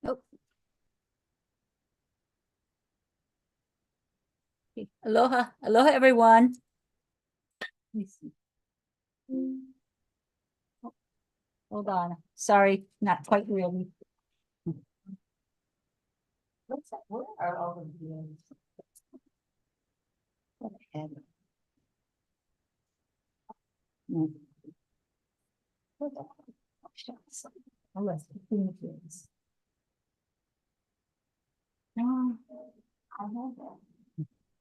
Oh. Okay. Aloha, aloha, everyone. Let me see. Oh, hold on. Sorry, not quite really. What's that? Where are all the videos? What the heck? Hmm. What the heck? Oh, shucks. Oh, let's continue this. No, I know that.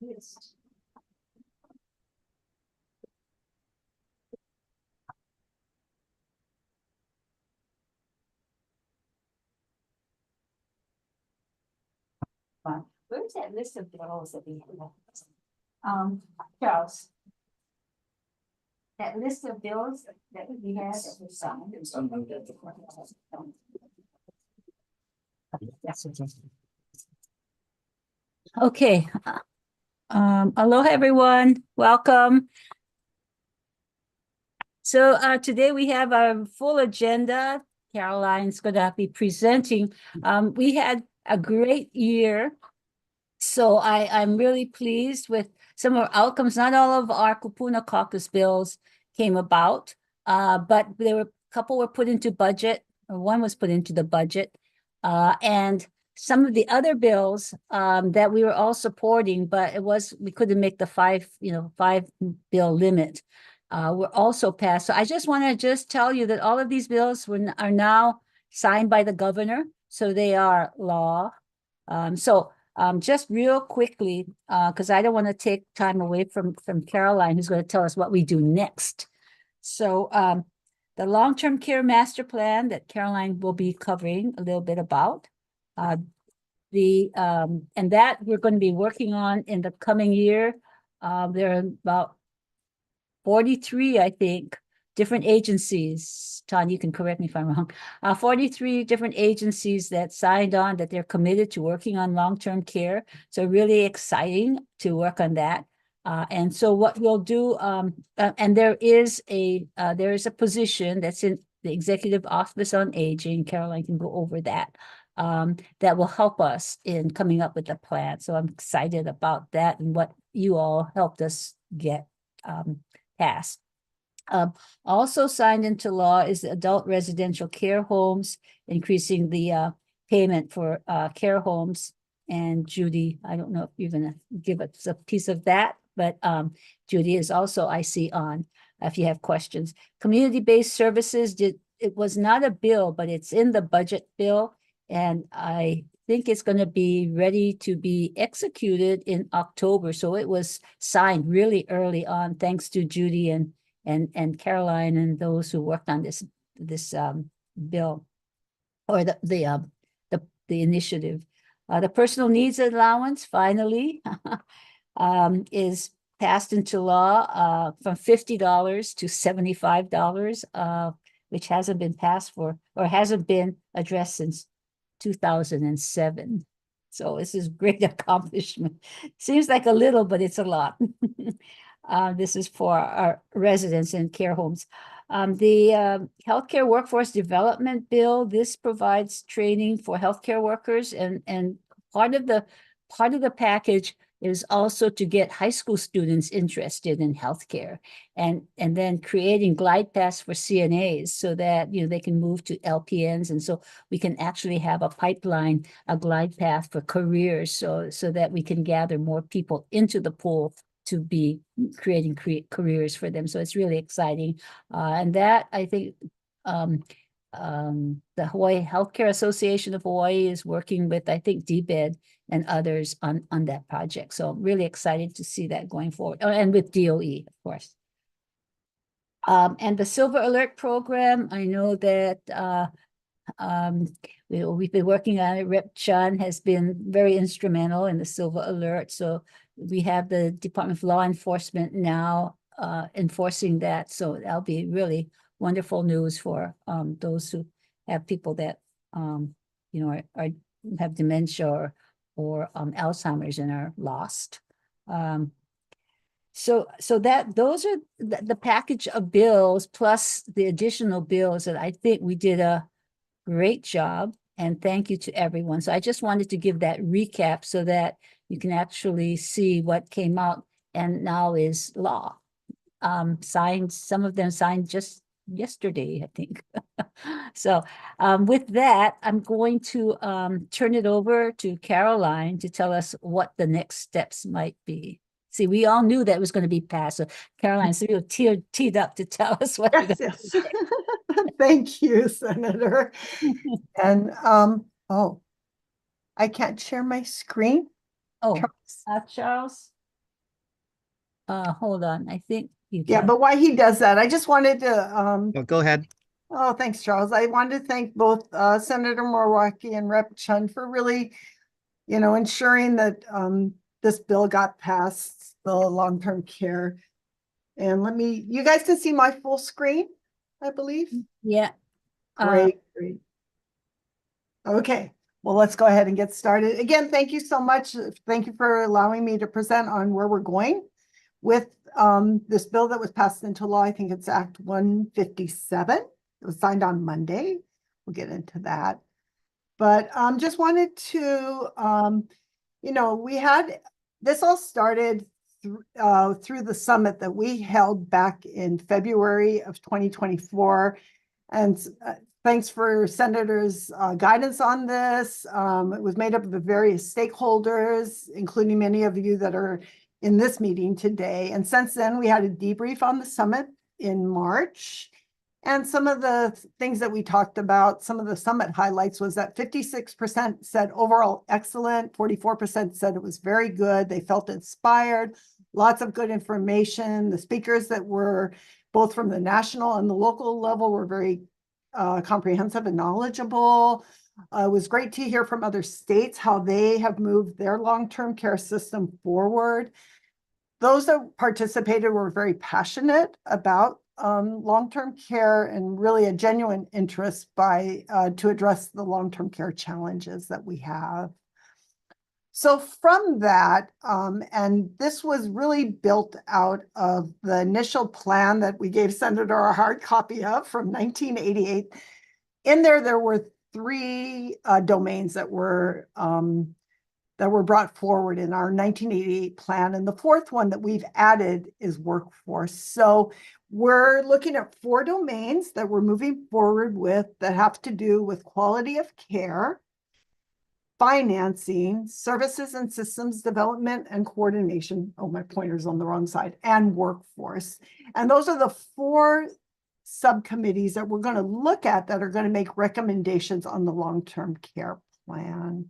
Yes. Fine. Where's that list of bills that we have? Charles, that list of bills that we had that we signed. That's what it is. Okay. Aloha, everyone. Welcome. So today we have a full agenda. Caroline's going to be presenting. We had a great year. So I'm really pleased with some of our outcomes. Not all of our Kupuna Caucus bills came about, but there were a couple were put into budget, or one was put into the budget. And some of the other bills that we were all supporting, but we couldn't make the five bill limit. Were also passed. So I just want to just tell you that all of these bills are now signed by the governor, so they are law. Just real quickly, because I don't want to take time away from Caroline, who's going to tell us what we do next. So the long-term care master plan that Caroline will be covering a little bit about. And that we're going to be working on in the coming year. There are about 43, I think, different agencies. Ton, you can correct me if I'm wrong. 43 different agencies that signed on that they're committed to working on long-term care. So really exciting to work on that. And so what we'll do, and there is a position that's in the Executive Office on Aging. Caroline can go over that. That will help us in coming up with a plan. So I'm excited about that and what you all helped us get passed. Also signed into law is the adult residential care homes, increasing the payment for care homes. And Judy, I don't know if you're going to give us a piece of that, but Judy is also, I see, on if you have questions. Community-based services, it was not a bill, but it's in the budget bill. And I think it's going to be ready to be executed in October. So it was signed really early on, thanks to Judy and Caroline and those who worked on this bill or the initiative. The personal needs allowance finally is passed into law from $50 to $75, which hasn't been passed for or hasn't been addressed since 2007. So this is great accomplishment. Seems like a little, but it's a lot. This is for our residents in care homes. The healthcare workforce development bill, this provides training for healthcare workers, and part of the package is also to get high school students interested in healthcare, and then creating glide paths for CNAs so that they can move to LPNs, and so we can actually have a pipeline, a glide path for careers, so that we can gather more people into the pool to be creating careers for them. So it's really exciting. And that, I think, the Hawaii Healthcare Association of Hawaii is working with, I think, DBED and others on that project. So I'm really excited to see that going forward. Oh, and with DOE, of course. And the Silver Alert program, I know that we've been working on it. Rep Chun has been very instrumental in the Silver Alert. So we have the Department of Law Enforcement now enforcing that. So that'll be really wonderful news for those who have people that have dementia or Alzheimer's and are lost. So those are the package of bills plus the additional bills that I think we did a great job. And thank you to everyone. So I just wanted to give that recap so that you can actually see what came out and now is law. Signed, some of them signed just yesterday, I think. So with that, I'm going to turn it over to Caroline to tell us what the next steps might be. See, we all knew that it was going to be passed. So Caroline, so you're teed up to tell us what Yes, yes. Thank you, Senator. And oh, I can't share my screen. Oh, Charles. Charles, hold on. I think you Yeah, can. but while he does that, I just wanted to Oh, go ahead. oh, thanks, Charles. I wanted to thank both Senator Moriwaki and Rep. Chun for really, ensuring that this bill got passed, the long-term care. And you guys can see my full screen, I believe. Yeah. Great, great. Okay, well, let's go ahead and get started. Again, thank you so much. Thank you for allowing me to present on where we're going with this bill that was passed into law. I think it's Act 157. It was signed on Monday. We'll get into that. But just wanted to, we had, this all started through the summit that we held back in February of 2024. And thanks for Senator's guidance on this. It was made up of the various stakeholders, including many of you that are in this meeting today. And since then, we had a debrief on the summit in March. And some of the things that we talked about, some of the summit highlights was that 56% said overall excellent, 44% said it was very good. They felt inspired, lots of good information. The speakers that were both from the national and the local level were very comprehensive and knowledgeable. It was great to hear from other states how they have moved their long-term care system forward. Those that participated were very passionate about long-term care and really a genuine interest to address the long-term care challenges that we have. So from that, and this was really built out of the initial plan that we gave Senator a hard copy of from 1988. In there were three domains that were brought forward in our 1988 plan. And the fourth one that we've added is workforce. So we're looking at four domains that we're moving forward with that have to do with quality of care, financing, services and systems development and coordination. Oh, my pointer's on the wrong side, and workforce. And those are the four subcommittees that we're going to look at that are going to make recommendations on the long-term care plan.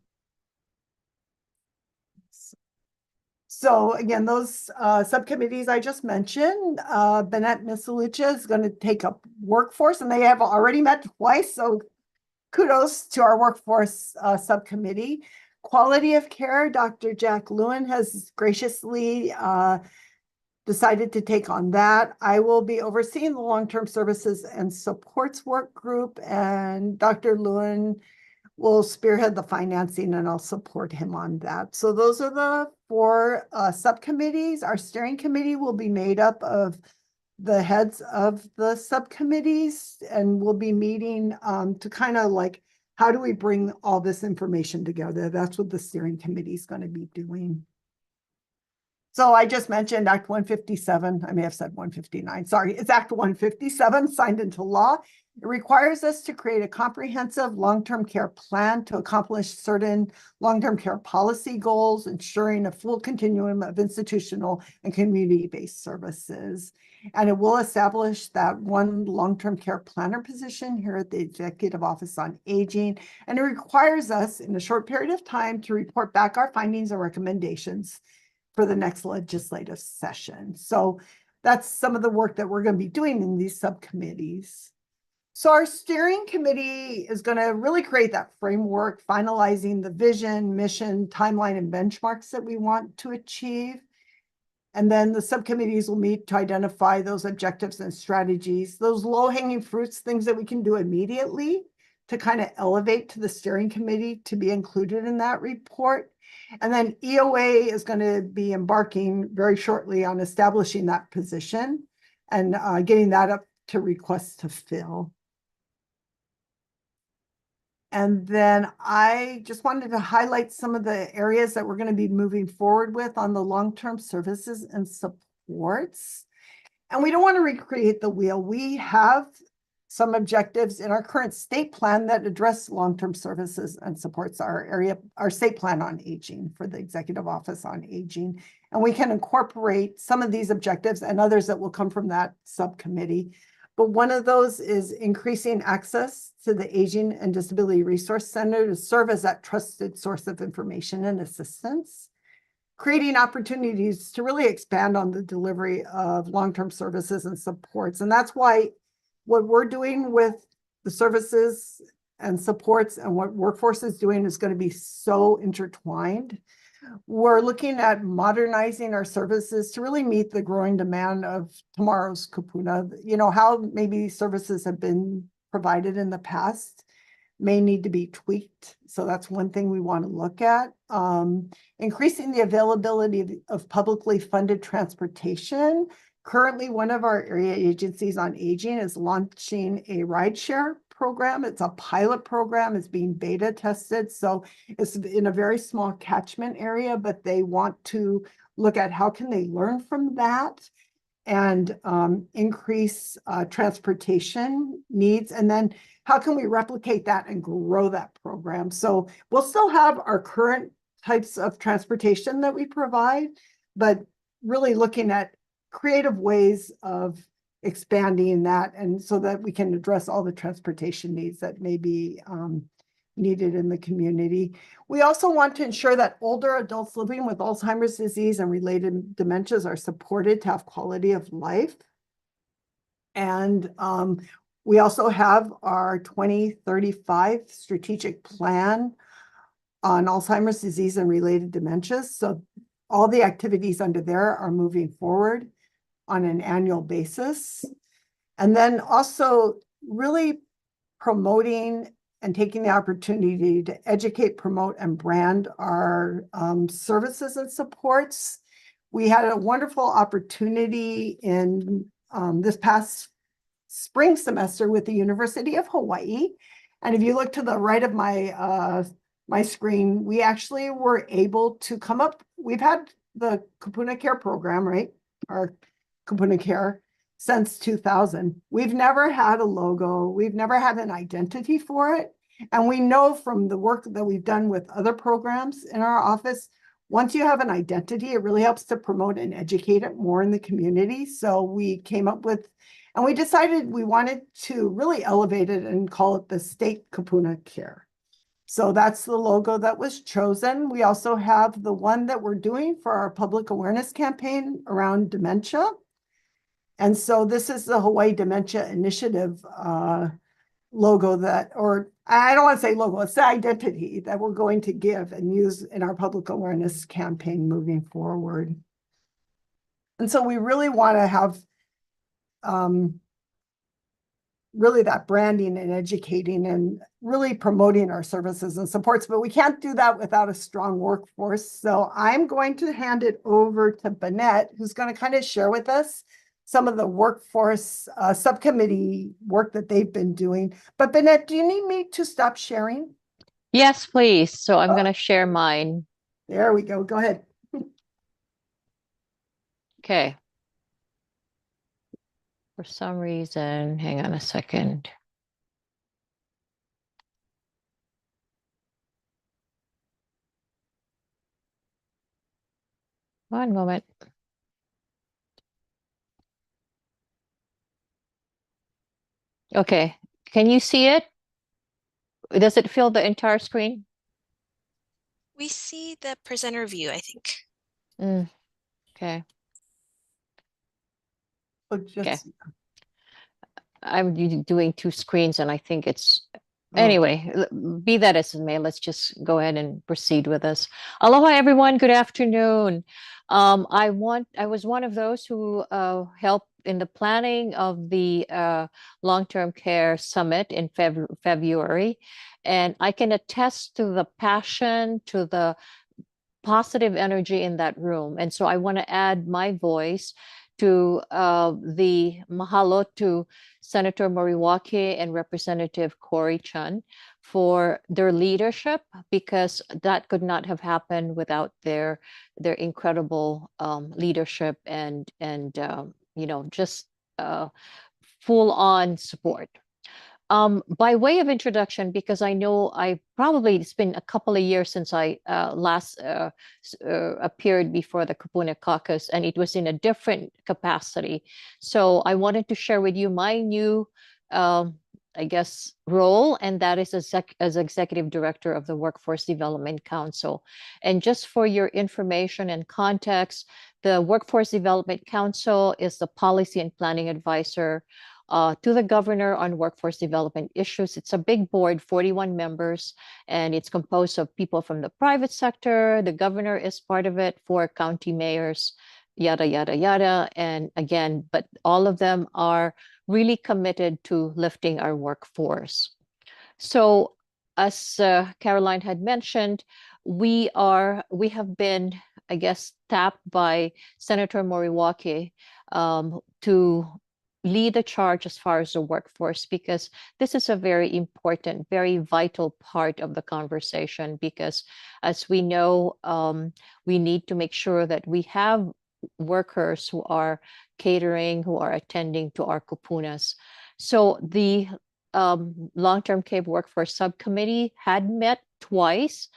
So again, those subcommittees I just mentioned, Bennett Misalucha is going to take up workforce, and they have already met twice. So kudos to our workforce subcommittee. Quality of care, Dr. Jack Lewin has graciously decided to take on that. I will be overseeing the long-term services and supports work group, and Dr. Lewin will spearhead the financing, and I'll support him on that. So those are the four subcommittees. Our steering committee will be made up of the heads of the subcommittees, and we'll be meeting to kind of like, how do we bring all this information together? That's what the steering committee is going to be doing. So I just mentioned Act 157. I may have said 159. Sorry, it's Act 157 signed into law. It requires us to create a comprehensive long-term care plan to accomplish certain long-term care policy goals, ensuring a full continuum of institutional and community-based services. And it will establish that one long-term care planner position here at the Executive Office on Aging. And it requires us in a short period of time to report back our findings and recommendations for the next legislative session. So that's some of the work that we're going to be doing in these subcommittees. So our steering committee is going to really create that framework, finalizing the vision, mission, timeline, and benchmarks that we want to achieve. And then the subcommittees will meet to identify those objectives and strategies, those low-hanging fruits, things that we can do immediately to kind of elevate to the steering committee to be included in that report. And then EOA is going to be embarking very shortly on establishing that position and getting that up to request to fill. And then I just wanted to highlight some of the areas that we're going to be moving forward with on the long-term services and supports. And we don't want to recreate the wheel. We have some objectives in our current state plan that address long-term services and supports our state plan on aging for the Executive Office on Aging. And we can incorporate some of these objectives and others that will come from that subcommittee. But one of those is increasing access to the Aging and Disability Resource Center to serve as that trusted source of information and assistance, creating opportunities to really expand on the delivery of long-term services and supports. And that's why what we're doing with the services and supports and what workforce is doing is going to be so intertwined. We're looking at modernizing our services to really meet the growing demand of tomorrow's Kupuna. You know, how maybe services have been provided in the past may need to be tweaked. So that's one thing we want to look at. Increasing the availability of publicly funded transportation. Currently, one of our area agencies on aging is launching a rideshare program. It's a pilot program. It's being beta tested. So it's in a very small catchment area, but they want to look at how can they learn from that and increase transportation needs. And then how can we replicate that and grow that program? So we'll still have our current types of transportation that we provide, but really looking at creative ways of expanding that, and so that we can address all the transportation needs that may be needed in the community. We also want to ensure that older adults living with Alzheimer's disease and related dementias are supported to have quality of life. And we also have our 2035 strategic plan on Alzheimer's disease and related dementias. So all the activities under there are moving forward on an annual basis. And then also really promoting and taking the opportunity to educate, promote, and brand our services and supports. We had a wonderful opportunity in this past spring semester with the University of Hawaii. And if you look to the right of my screen, we actually were able to come up, we've had the Kupuna Care program, right? Our Kupuna Care since 2000. We've never had a logo. We've never had an identity for it. And we know from the work that we've done with other programs in our office, once you have an identity, it really helps to promote and educate it more in the community. So we came up with, and we decided we wanted to really elevate it and call it the State Kupuna Care. So that's the logo that was chosen. We also have the one that we're doing for our public awareness campaign around dementia. And so this is the Hawaii Dementia Initiative logo that, or I don't want to say logo, it's the identity that we're going to give and use in our public awareness campaign moving forward. And so we really want to have really that branding and educating and really promoting our services and supports, but we can't do that without a strong workforce. So I'm going to hand it over to Bennett, who's going to kind of share with us some of the workforce subcommittee work that they've been doing. But Bennett, do you need me to stop sharing? Yes, please. So I'm going to share mine. There we go. Go ahead. Okay. For some reason, hang on a second. One moment. Okay. Can you see it? Does it fill the entire screen? We see the presenter view, I think. Okay. Oh, just, Okay. I'm doing two screens and I think it's oh. Anyway, be that as it may, let's just go ahead and proceed with this. Aloha, everyone. Good afternoon. I was one of those who helped in the planning of the long-term care summit in February, and I can attest to the passion, to the positive energy in that room. And so I want to add my voice to the mahalo to Senator Moriwaki and Representative Cory Chun for their leadership, because that could not have happened without their incredible leadership and just full on support. By way of introduction, because I know it's been a couple of years since I last appeared before the Kupuna Caucus, and it was in a different capacity. So I wanted to share with you my new, I guess, role, and that is as Executive Director of the Workforce Development Council. And just for your information and context, the Workforce Development Council is the policy and planning advisor to the governor on workforce development issues. It's a big board, 41 members, and it's composed of people from the private sector. The governor is part of it, 4 county mayors, yada, yada, yada. And again, but all of them are really committed to lifting our workforce. So as Caroline had mentioned, we have been, I guess, tapped by Senator Moriwaki to lead the charge as far as the workforce, because this is a very important, very vital part of the conversation, because as we know, we need to make sure that we have workers who are catering, who are attending to our kupunas. So the long-term care workforce subcommittee had met twice.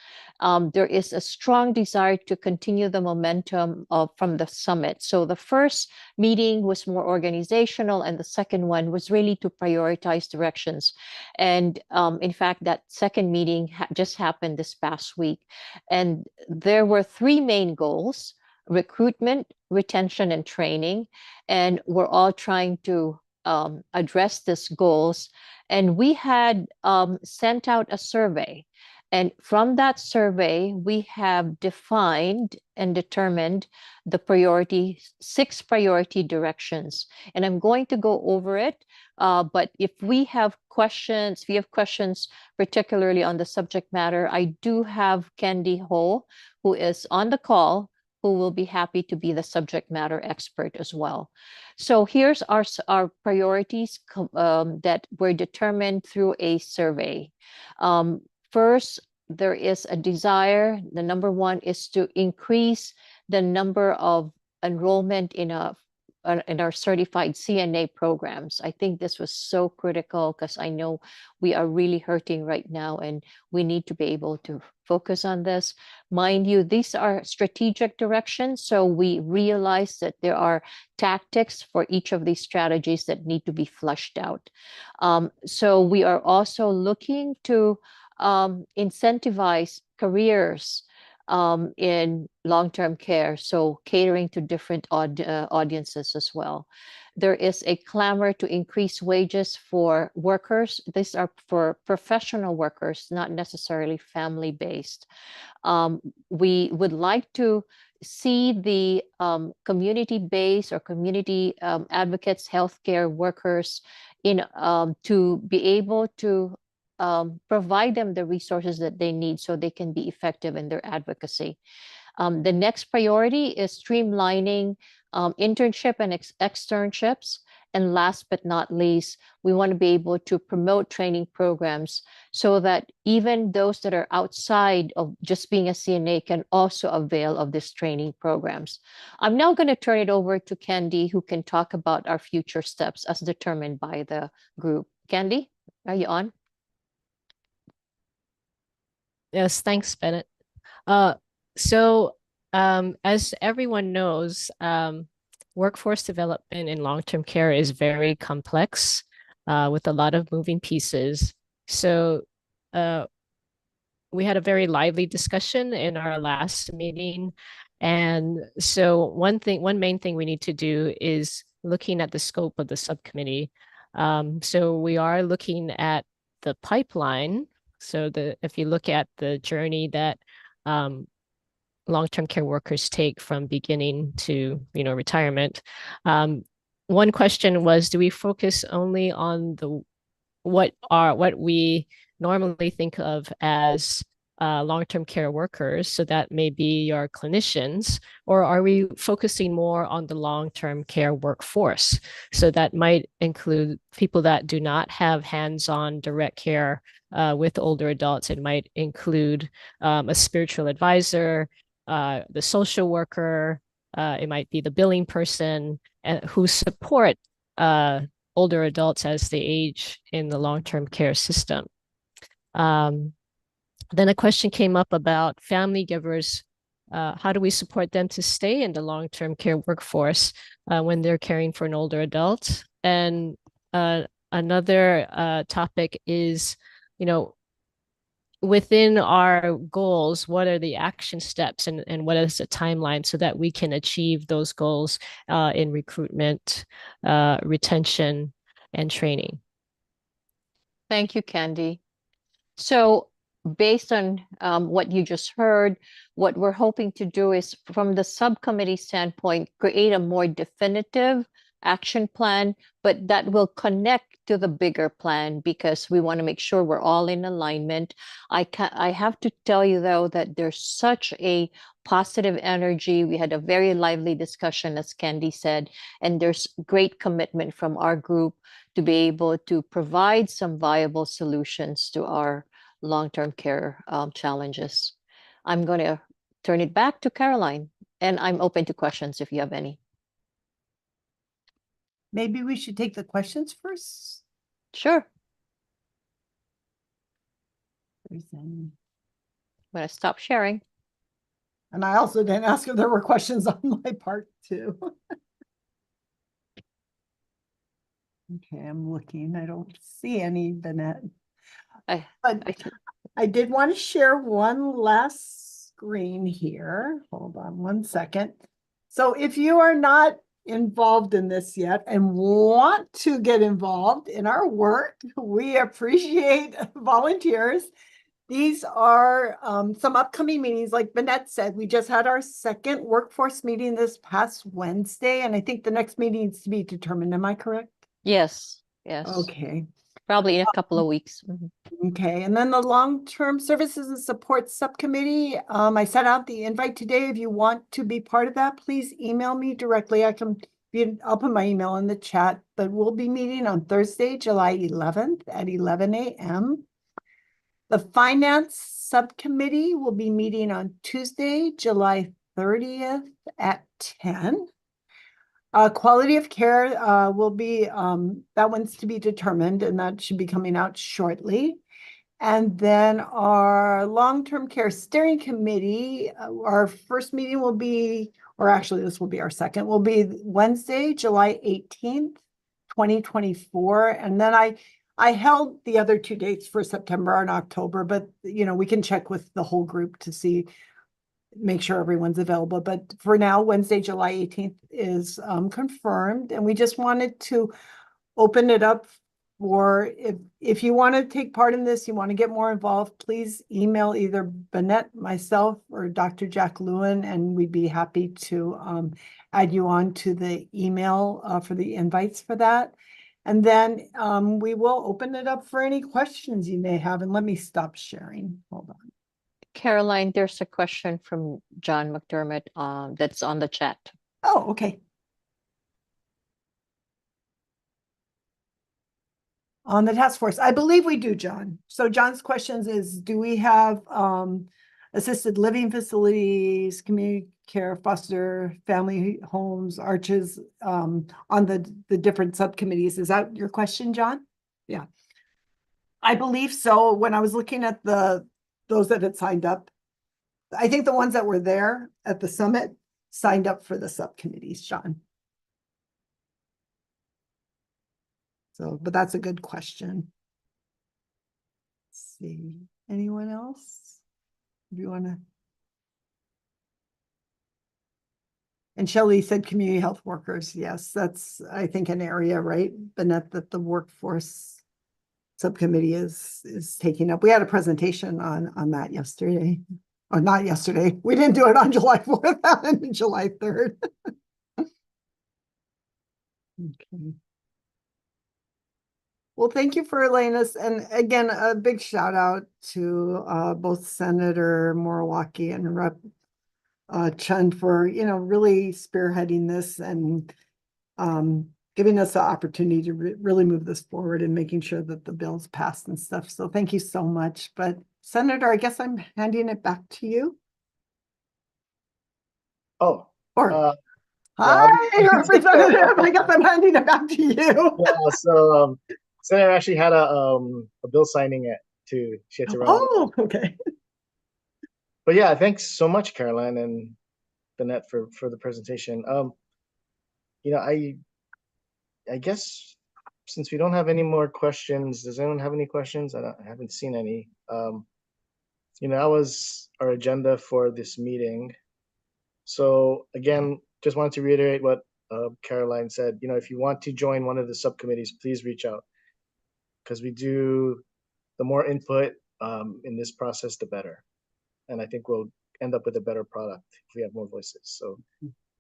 There is a strong desire to continue the momentum from the summit. So the first meeting was more organizational, and the second one was really to prioritize directions. And in fact, that second meeting just happened this past week. And there were 3 main goals: recruitment, retention, and training. And we're all trying to address these goals. And we had sent out a survey. And from that survey, we have defined and determined the 6 priority directions. And I'm going to go over it. But if you have questions, particularly on the subject matter, I do have Candy Ho, who is on the call, who will be happy to be the subject matter expert as well. So here's our priorities that were determined through a survey. First, there is a desire. The number 1 is to increase the number of enrollment in our certified CNA programs. I think this was so critical, because I know we are really hurting right now, and we need to be able to focus on this. Mind you, these are strategic directions, so we realize that there are tactics for each of these strategies that need to be flushed out. So we are also looking to incentivize careers in long-term care, so catering to different audiences as well. There is a clamor to increase wages for workers. These are for professional workers, not necessarily family-based. We would like to see the community-based or community advocates, healthcare workers, to be able to provide them the resources that they need so they can be effective in their advocacy. The next priority is streamlining internship and externships. And last but not least, we want to be able to promote training programs so that even those that are outside of just being a CNA can also avail of these training programs. I'm now going to turn it over to Candy, who can talk about our future steps as determined by the group. Candy, are you on? Yes, thanks, Bennett. As everyone knows, workforce development in long-term care is very complex with a lot of moving pieces. So we had a very lively discussion in our last meeting. And so one main thing we need to do is looking at the scope of the subcommittee. So we are looking at the pipeline. So if you look at the journey that long-term care workers take from beginning to retirement, one question was, do we focus only on what we normally think of as long-term care workers? So that may be your clinicians, or are we focusing more on the long-term care workforce? So that might include people that do not have hands-on direct care with older adults. It might include a spiritual advisor, the social worker, it might be the billing person, who support older adults as they age in the long-term care system. Then a question came up about family givers. How do we support them to stay in the long-term care workforce when they're caring for an older adult? And another topic is, within our goals, what are the action steps and what is the timeline so that we can achieve those goals in recruitment, retention, and training? Thank you, Candy. So based on what you just heard, what we're hoping to do is, from the subcommittee standpoint, create a more definitive action plan, but that will connect to the bigger plan because we want to make sure we're all in alignment. I have to tell you, though, that there's such a positive energy. We had a very lively discussion, as Candy said, and there's great commitment from our group to be able to provide some viable solutions to our long-term care challenges. I'm going to turn it back to Caroline, and I'm open to questions if you have any. Maybe we should take the questions first. Sure. There's any- I'm going to stop sharing. And I also didn't ask if there were questions on my part too. Okay, I'm looking. I don't see any, Bennett. I But I did want to share one last screen here. Hold on one second. So if you are not involved in this yet and want to get involved in our work, we appreciate volunteers. These are some upcoming meetings. Like Bennett said, we just had our second workforce meeting this past Wednesday, and I think the next meeting needs to be determined. Am I correct? Yes. Yes. Okay. Probably in a couple of weeks. Okay, and then the long-term services and support subcommittee. I sent out the invite today. If you want to be part of that, please email me directly. I'll put my email in the chat, but we'll be meeting on Thursday, July 11th at 11 a.m. The finance subcommittee will be meeting on Tuesday, July 30th at 10. Quality of care will be, that one's to be determined, and that should be coming out shortly. And then our long-term care steering committee, our first meeting will be, or actually this will be our second, will be Wednesday, July 18th, 2024. And then I held the other 2 dates for September and October, but we can check with the whole group to see, make sure everyone's available. But for now, Wednesday, July 18th is confirmed. And we just wanted to open it up for, if you want to take part in this, you want to get more involved, please email either Bennett, myself, or Dr. Jack Lewin, and we'd be happy to add you on to the email for the invites for that. And then we will open it up for any questions you may have. And let me stop sharing. Hold on. Caroline, there's a question from John McDermott that's on the chat. Oh, okay. On the task force, I believe we do, John. So John's questions is, do we have assisted living facilities, community care, foster family homes, arches on the different subcommittees? Is that your question, John? Yeah. I believe so. When I was looking at those that had signed up, I think the ones that were there at the summit signed up for the subcommittees, John. So, but that's a good question. Let's see, anyone else? If you want to. And Shelley said community health workers. Yes, that's, I think, an area, right, Bennett, that the workforce subcommittee is taking up. We had a presentation on that yesterday. Or not yesterday. We didn't do it on July 4th, on July 3rd. Okay. Well, thank you for letting us, and again, a big shout out to both Senator Morawaki and Rep Chund for, really spearheading this and giving us the opportunity to really move this forward and making sure that the bill's passed and stuff. So thank you so much. But Senator, I guess I'm handing it back to you. Oh, Or yeah, hi, Representative. I guess I'm handing it back to you. yeah. So Senator actually had a bill signing it too. She had to run out. Oh, okay. But yeah, thanks so much, Caroline and Bennett for the presentation. I guess since we don't have any more questions, does anyone have any questions? I haven't seen any. That was our agenda for this meeting. So again, just wanted to reiterate what Caroline said. If you want to join one of the subcommittees, please reach out, because the more input in this process, the better. And I think we'll end up with a better product if we have more voices. So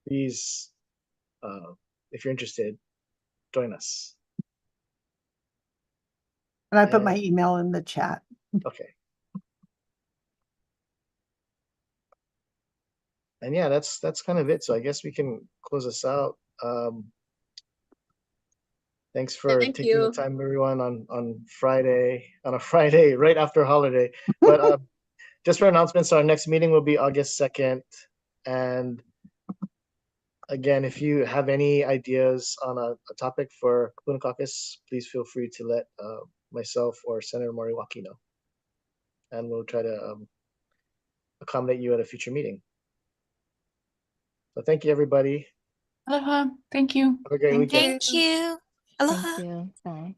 please, if you're interested, join us. And I put my email in the chat. Okay. And yeah, that's kind of it. So I guess we can close this out. Thanks for taking the time, everyone, on a Friday right after holiday. But just for announcements, our next meeting will be August 2nd. And again, if you have any ideas on a topic for Kupuna Caucus, please feel free to let myself or Senator Moriwaki know. And we'll try to accommodate you at a future meeting. So thank you, everybody. Aloha. Thank you. Have a great weekend. Thank you. Aloha. Thank you. Bye.